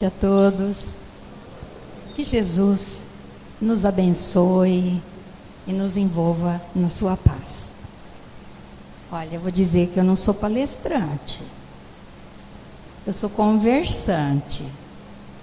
A todos, que Jesus nos abençoe e nos envolva na sua paz. Olha, eu vou dizer que eu não sou palestrante, eu sou conversante,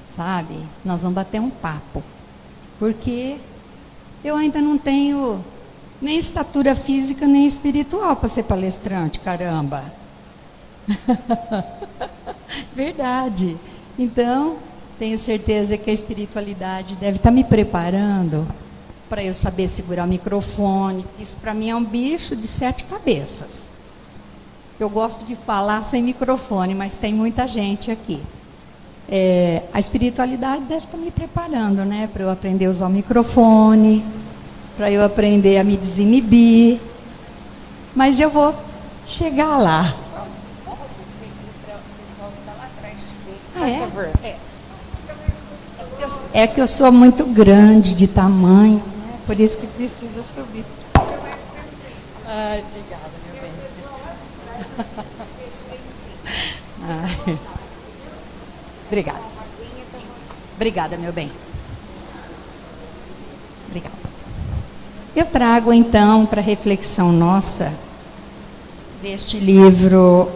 sabe? Nós vamos bater um papo, porque eu ainda não tenho nem estatura física nem espiritual para ser palestrante, caramba. Verdade. Então, tenho certeza que a espiritualidade deve estar me preparando para eu saber segurar o microfone. Isso para mim é um bicho de 7 cabeças. Eu gosto de falar sem microfone, mas tem muita gente aqui. A espiritualidade deve estar me preparando, né? Para eu aprender a usar o microfone, para eu aprender a me desinibir. Mas eu vou chegar lá. É que eu sou muito grande de tamanho, né? Por isso que precisa subir. Ai, obrigada, meu bem. Ai. Obrigada. Obrigada, meu bem. Obrigada. Eu trago então para reflexão nossa deste livro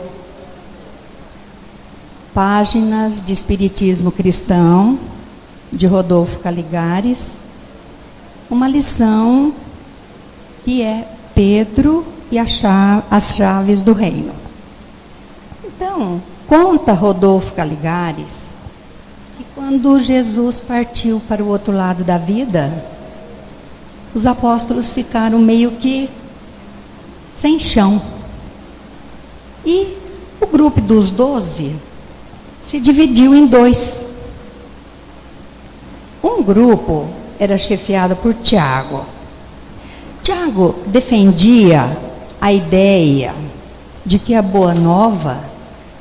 Páginas de Espiritismo Cristão, de Rodolfo Caligares, uma lição que é Pedro e as chaves do reino. Então, conta Rodolfo Caligares que quando Jesus partiu para o outro lado da vida, os apóstolos ficaram meio que sem chão. E o grupo dos 12 se dividiu em 2. Um grupo era chefiado por Tiago. Tiago defendia a ideia de que a Boa Nova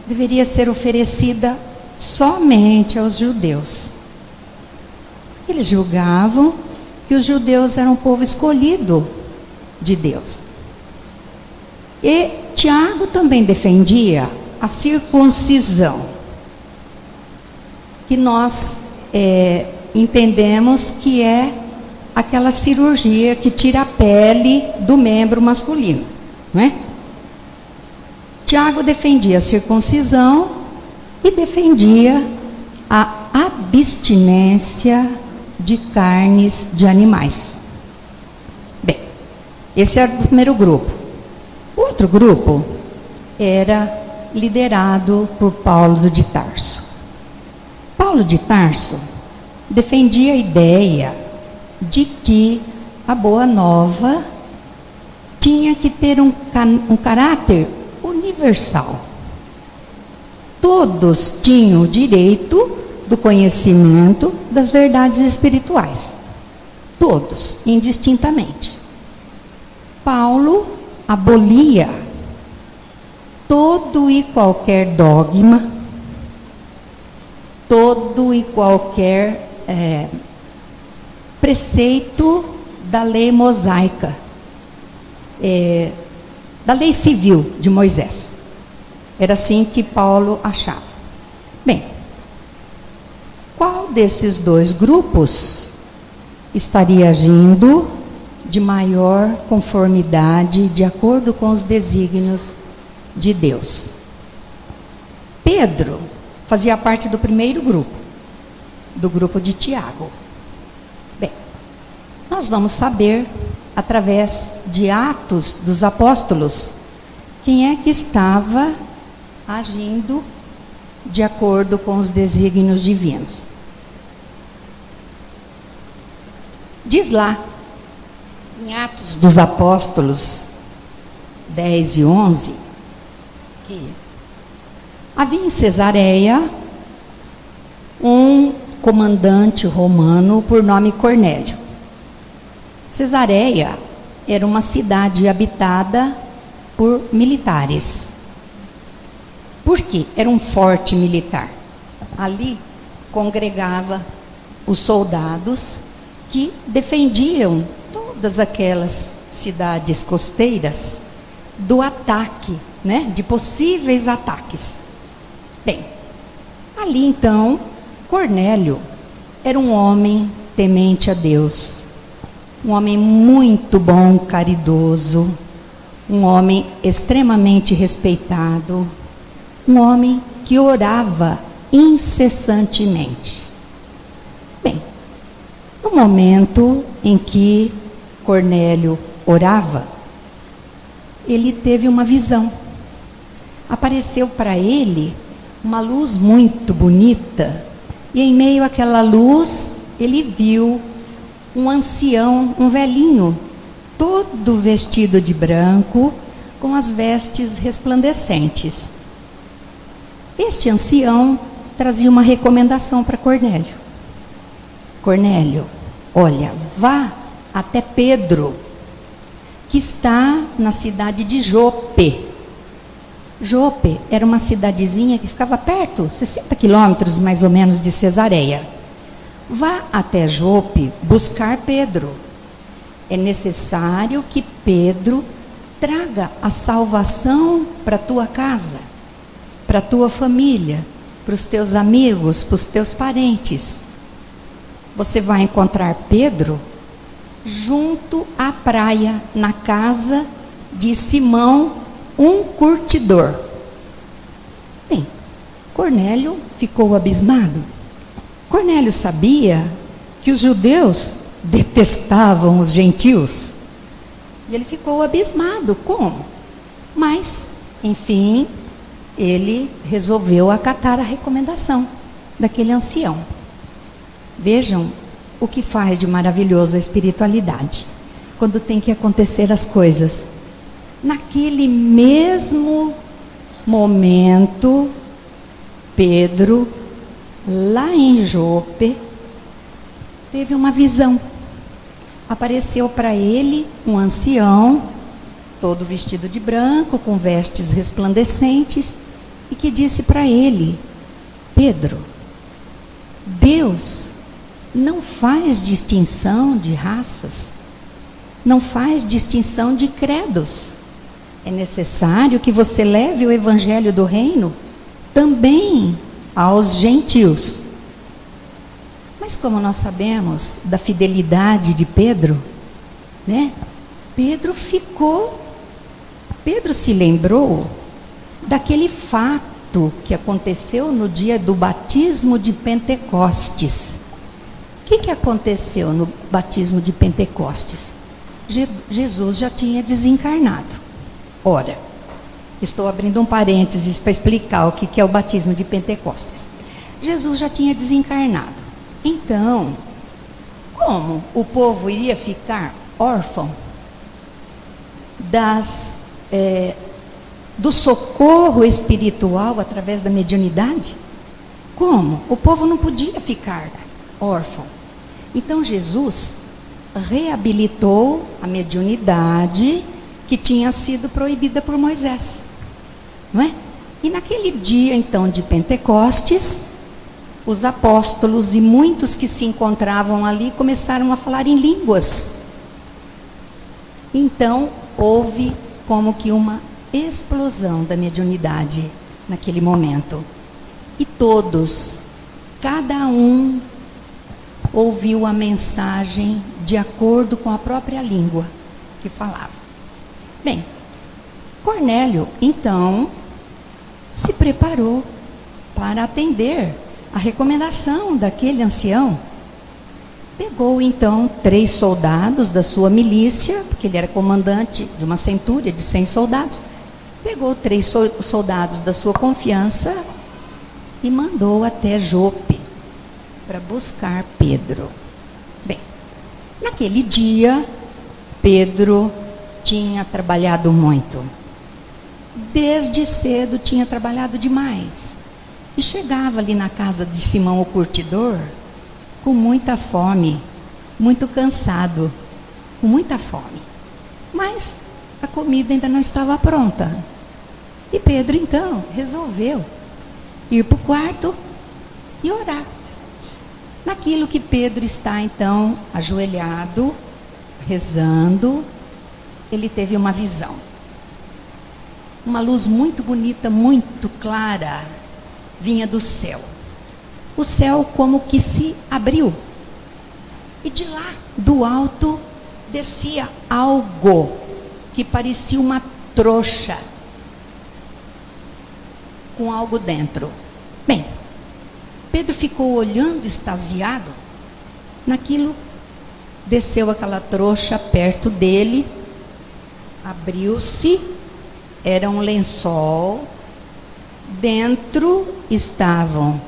deveria ser oferecida somente aos judeus. Eles julgavam que os judeus eram um povo escolhido de Deus. E Tiago também defendia a circuncisão, que nós entendemos que é aquela cirurgia que tira a pele do membro masculino, não é? Tiago defendia a circuncisão e defendia a abstinência de carnes de animais. Bem, esse era o primeiro grupo. O outro grupo era liderado por Paulo de Tarso. Paulo de Tarso defendia a ideia de que a Boa Nova tinha que ter um caráter universal. Todos tinham o direito do conhecimento das verdades espirituais. Todos, indistintamente. Paulo abolia todo e qualquer dogma, todo e qualquer preceito da lei mosaica, da lei civil de Moisés. Era assim que Paulo achava. Bem, qual desses 2 grupos estaria agindo de maior conformidade, de acordo com os desígnios de Deus? Pedro fazia parte do primeiro grupo, do grupo de Tiago. Bem, nós vamos saber, através de Atos dos Apóstolos, quem é que estava agindo de acordo com os desígnios divinos. Diz lá, em Atos dos Apóstolos 10 e 11, que havia em Cesareia um comandante romano por nome Cornélio. Cesareia era uma cidade habitada por militares. Por quê? Era um forte militar. Ali congregava os soldados que defendiam todas aquelas cidades costeiras do ataque, né, de possíveis ataques. Bem, ali então Cornélio era um homem temente a Deus, um homem muito bom, caridoso, um homem extremamente respeitado, um homem que orava incessantemente. Bem, no momento em que Cornélio orava, ele teve uma visão. Apareceu para ele uma luz muito bonita, e em meio àquela luz ele viu um ancião, um velhinho, todo vestido de branco, com as vestes resplandecentes. Este ancião trazia uma recomendação para Cornélio. Cornélio, olha, vá até Pedro, que está na cidade de Jope. Jope era uma cidadezinha que ficava perto, 60 quilômetros mais ou menos de Cesareia. Vá até Jope buscar Pedro. É necessário que Pedro traga a salvação para a tua casa, para a tua família, para os teus amigos, para os teus parentes. Você vai encontrar Pedro junto à praia, na casa de Simão, um curtidor. Bem, Cornélio ficou abismado. Cornélio sabia que os judeus detestavam os gentios. E ele ficou abismado. Como? Mas, enfim, ele resolveu acatar a recomendação daquele ancião. Vejam o que faz de maravilhoso a espiritualidade. Quando tem que acontecer as coisas. Naquele mesmo momento, Pedro, lá em Jope, teve uma visão. Apareceu para ele um ancião, todo vestido de branco, com vestes resplandecentes, e que disse para ele: Pedro, Deus não faz distinção de raças, não faz distinção de credos. É necessário que você leve o evangelho do reino também aos gentios. Mas como nós sabemos da fidelidade de Pedro, né? Pedro se lembrou daquele fato que aconteceu no dia do batismo de Pentecostes. O que aconteceu no batismo de Pentecostes? Jesus já tinha desencarnado. Ora, estou abrindo um parênteses para explicar o que é o batismo de Pentecostes. Jesus já tinha desencarnado. Então, como o povo iria ficar órfão do socorro espiritual através da mediunidade? Como? O povo não podia ficar órfão. Então Jesus reabilitou a mediunidade que tinha sido proibida por Moisés, não é? E naquele dia então de Pentecostes, os apóstolos e muitos que se encontravam ali começaram a falar em línguas. Então houve como que uma explosão da mediunidade naquele momento. E todos, cada um ouviu a mensagem de acordo com a própria língua que falava. Bem, Cornélio, então, se preparou para atender a recomendação daquele ancião. Pegou, então, 3 soldados da sua milícia, porque ele era comandante de uma centúria de 100 soldados. Pegou 3 soldados da sua confiança e mandou até Jope para buscar Pedro. Bem, naquele dia, Pedro tinha trabalhado muito. Desde cedo tinha trabalhado demais. E chegava ali na casa de Simão o curtidor com muita fome, muito cansado, com muita fome. Mas a comida ainda não estava pronta. E Pedro então resolveu ir para o quarto e orar. Naquilo que Pedro está então ajoelhado, rezando, ele teve uma visão. Uma luz muito bonita, muito clara, vinha do céu. o céu como que se abriu. E de lá, do alto, descia algo que parecia uma trouxa com algo dentro. Bem, Pedro ficou olhando extasiado naquilo. Desceu aquela trouxa perto dele, abriu-se, era um lençol, dentro estavam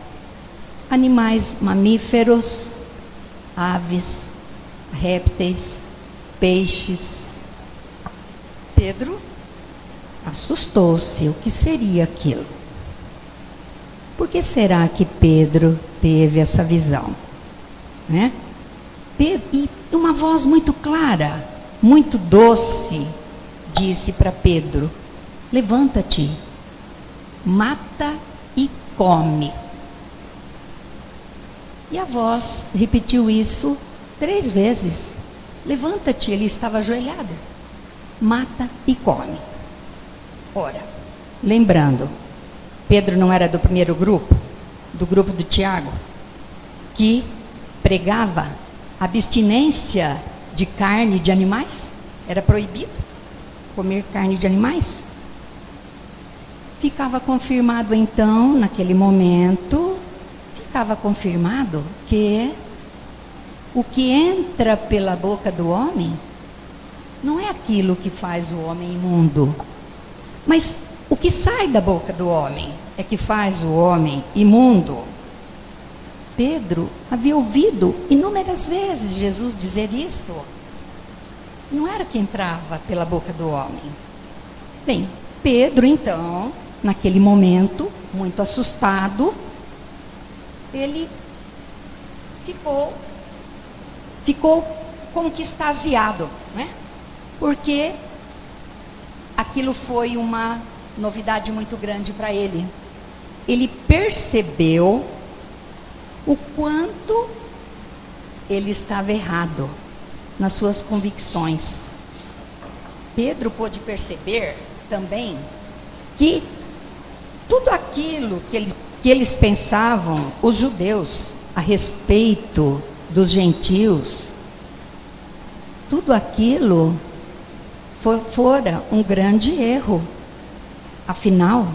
animais mamíferos, aves, répteis, peixes. Pedro assustou-se. O que seria aquilo? Por que será que Pedro teve essa visão? Né? E uma voz muito clara, muito doce, disse para Pedro: levanta-te, mata e come. E a voz repetiu isso 3 vezes. Levanta-te, ele estava ajoelhado. Mata e come. Ora, lembrando, Pedro não era do primeiro grupo, do grupo do Tiago, que pregava abstinência de carne de animais? Era proibido comer carne de animais? Ficava confirmado então, naquele momento, ficava confirmado que o que entra pela boca do homem não é aquilo que faz o homem imundo, mas o que sai da boca do homem é que faz o homem imundo. Pedro havia ouvido inúmeras vezes Jesus dizer isto. Não era que entrava pela boca do homem. Bem, Pedro então, naquele momento, muito assustado, ele ficou como que extasiado, né? Porque aquilo foi uma novidade muito grande para ele. Ele percebeu o quanto ele estava errado nas suas convicções. Pedro pôde perceber também que tudo aquilo que eles pensavam, os judeus, a respeito dos gentios, tudo aquilo fora um grande erro. Afinal,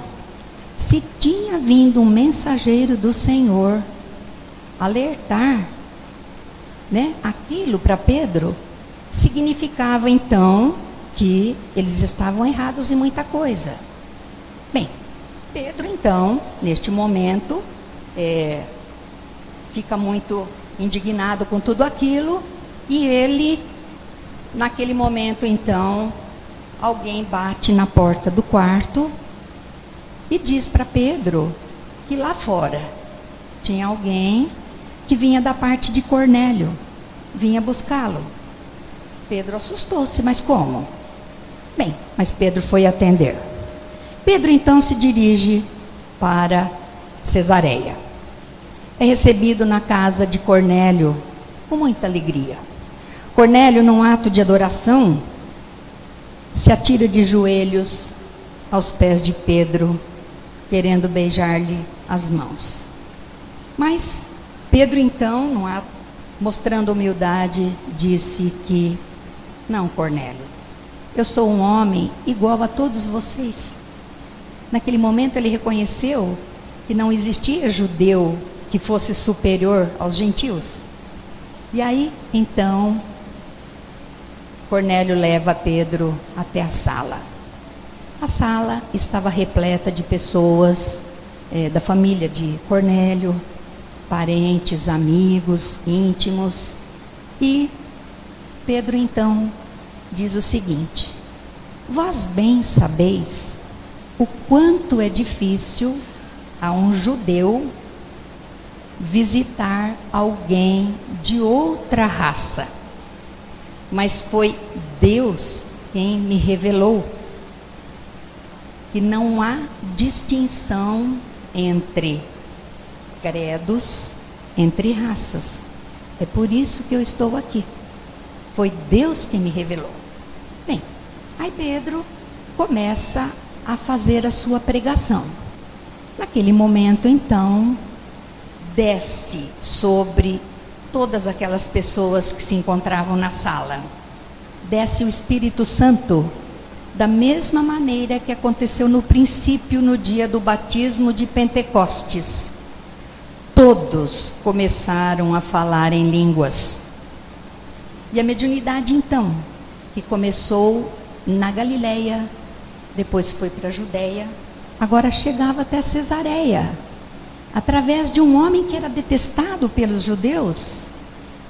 se tinha vindo um mensageiro do Senhor alertar, né, aquilo para Pedro, significava então que eles estavam errados em muita coisa. Bem, Pedro então, neste momento, fica muito indignado com tudo aquilo, e ele, naquele momento então, alguém bate na porta do quarto e diz para Pedro que lá fora tinha alguém que vinha da parte de Cornélio, vinha buscá-lo. Pedro assustou-se, mas como? Bem, mas Pedro foi atender. Pedro então se dirige para Cesareia. É recebido na casa de Cornélio com muita alegria. Cornélio, num ato de adoração, se atira de joelhos aos pés de Pedro, querendo beijar-lhe as mãos. Mas Pedro então, mostrando humildade, disse que: não, Cornélio, eu sou um homem igual a todos vocês. Naquele momento ele reconheceu que não existia judeu que fosse superior aos gentios. E aí, então, Cornélio leva Pedro até a sala. A sala estava repleta de pessoas da família de Cornélio, parentes, amigos, íntimos. E Pedro então diz o seguinte: vós bem sabeis o quanto é difícil a um judeu visitar alguém de outra raça, mas foi Deus quem me revelou que não há distinção entre credos, entre raças. É por isso que eu estou aqui. Foi Deus quem me revelou. Bem, aí Pedro começa a fazer a sua pregação. Naquele momento, então, desce sobre todas aquelas pessoas que se encontravam na sala. Desce o Espírito Santo, da mesma maneira que aconteceu no princípio, no dia do batismo de Pentecostes. Todos começaram a falar em línguas. E a mediunidade, então, que começou na Galileia, depois foi para a Judéia, agora chegava até Cesareia, através de um homem que era detestado pelos judeus,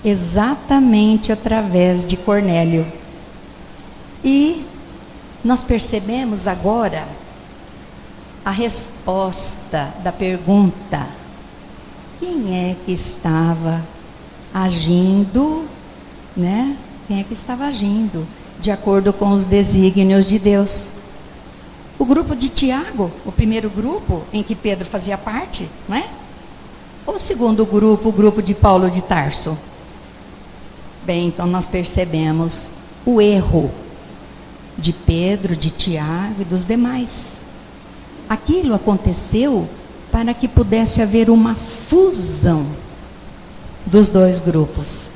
exatamente através de Cornélio. E nós percebemos agora a resposta da pergunta: quem é que estava agindo, né? Quem é que estava agindo de acordo com os desígnios de Deus? O grupo de Tiago, o primeiro grupo em que Pedro fazia parte, não é? Ou o segundo grupo, o grupo de Paulo de Tarso? Bem, então nós percebemos o erro de Pedro, de Tiago e dos demais. Aquilo aconteceu para que pudesse haver uma fusão dos dois grupos.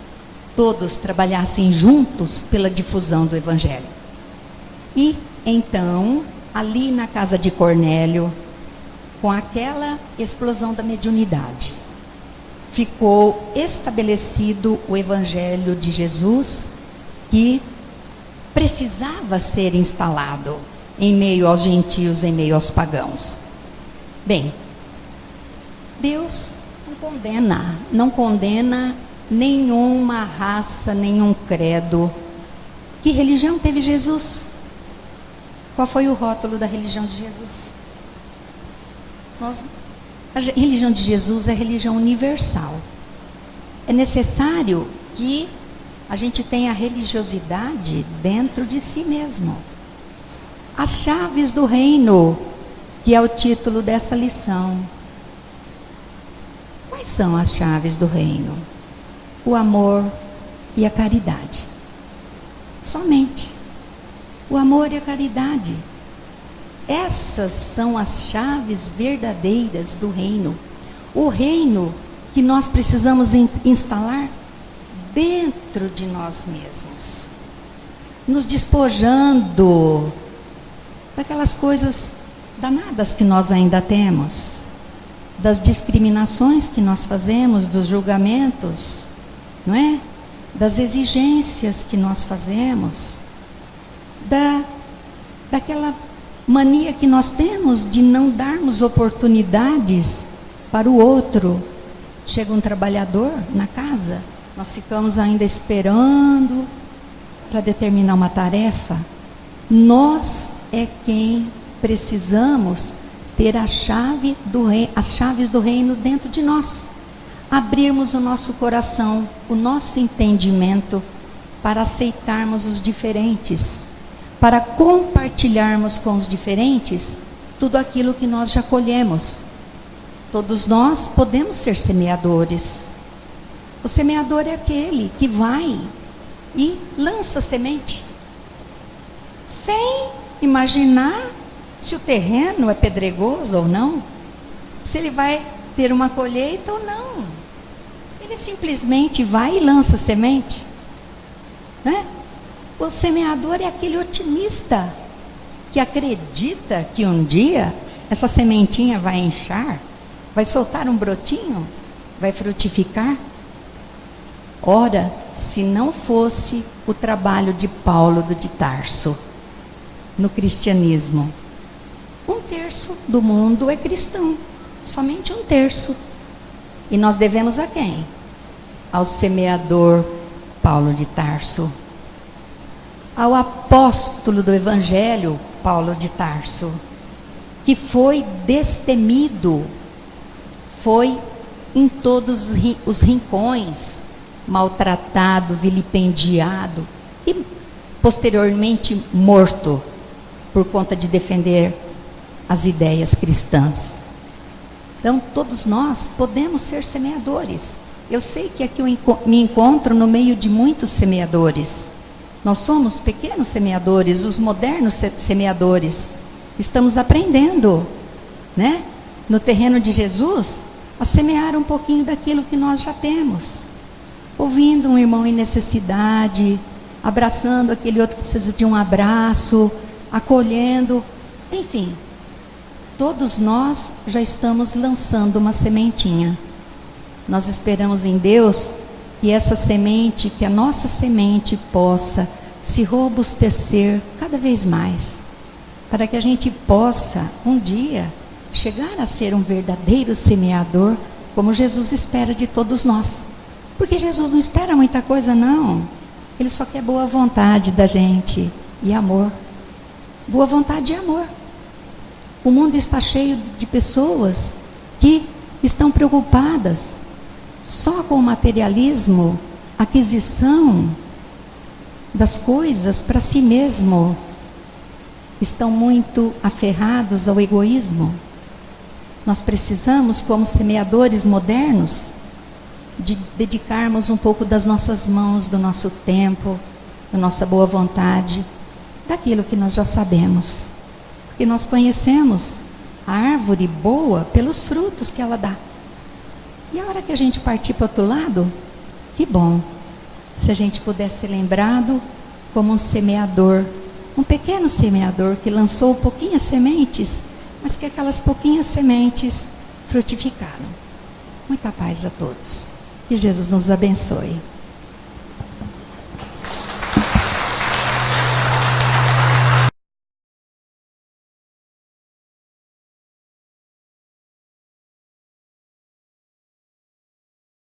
Todos trabalhassem juntos pela difusão do Evangelho. E então, ali na casa de Cornélio, com aquela explosão da mediunidade, ficou estabelecido o Evangelho de Jesus, que precisava ser instalado em meio aos gentios, em meio aos pagãos. Bem, Deus não condena nenhuma raça, nenhum credo. Que religião teve Jesus? Qual foi o rótulo da religião de Jesus? A religião de Jesus é religião universal. É necessário que a gente tenha religiosidade dentro de si mesmo. As chaves do reino, que é o título dessa lição. Quais são as chaves do reino? O amor e a caridade. Somente. O amor e a caridade. Essas são as chaves verdadeiras do reino. O reino que nós precisamos instalar dentro de nós mesmos. Nos despojando daquelas coisas danadas que nós ainda temos. Das discriminações que nós fazemos, dos julgamentos, não é? Das exigências que nós fazemos, daquela mania que nós temos de não darmos oportunidades para o outro. Chega um trabalhador na casa, nós ficamos ainda esperando para determinar uma tarefa. Nós é quem precisamos ter as chaves do reino dentro de nós. Abrirmos o nosso coração, o nosso entendimento, para aceitarmos os diferentes, para compartilharmos com os diferentes tudo aquilo que nós já colhemos. Todos nós podemos ser semeadores. O semeador é aquele que vai e lança semente, sem imaginar se o terreno é pedregoso ou não, se ele vai ter uma colheita ou não. Ele simplesmente vai e lança semente, né? O semeador é aquele otimista que acredita que um dia essa sementinha vai inchar, vai soltar um brotinho, vai frutificar. Ora, se não fosse o trabalho de Paulo de Tarso no cristianismo, 1/3 do mundo é cristão, somente 1/3. E nós devemos a quem? Ao semeador Paulo de Tarso, ao apóstolo do Evangelho Paulo de Tarso, que foi destemido, foi em todos os rincões, maltratado, vilipendiado e posteriormente morto por conta de defender as ideias cristãs. Então, todos nós podemos ser semeadores. Eu sei que aqui eu me encontro no meio de muitos semeadores. Nós somos pequenos semeadores, os modernos semeadores. Estamos aprendendo, né? No terreno de Jesus, a semear um pouquinho daquilo que nós já temos. Ouvindo um irmão em necessidade, abraçando aquele outro que precisa de um abraço, acolhendo, enfim. Todos nós já estamos lançando uma sementinha. Nós esperamos em Deus que essa semente, que a nossa semente possa se robustecer cada vez mais, para que a gente possa um dia chegar a ser um verdadeiro semeador, como Jesus espera de todos nós. Porque Jesus não espera muita coisa, não. Ele só quer boa vontade da gente e amor. Boa vontade e amor. O mundo está cheio de pessoas que estão preocupadas só com o materialismo, aquisição das coisas para si mesmo. Estão muito aferrados ao egoísmo. Nós precisamos, como semeadores modernos, de dedicarmos um pouco das nossas mãos, do nosso tempo, da nossa boa vontade, daquilo que nós já sabemos. Porque nós conhecemos a árvore boa pelos frutos que ela dá. E a hora que a gente partir para o outro lado, que bom, se a gente pudesse ser lembrado como um semeador, um pequeno semeador que lançou pouquinhas sementes, mas que aquelas pouquinhas sementes frutificaram. Muita paz a todos. Que Jesus nos abençoe.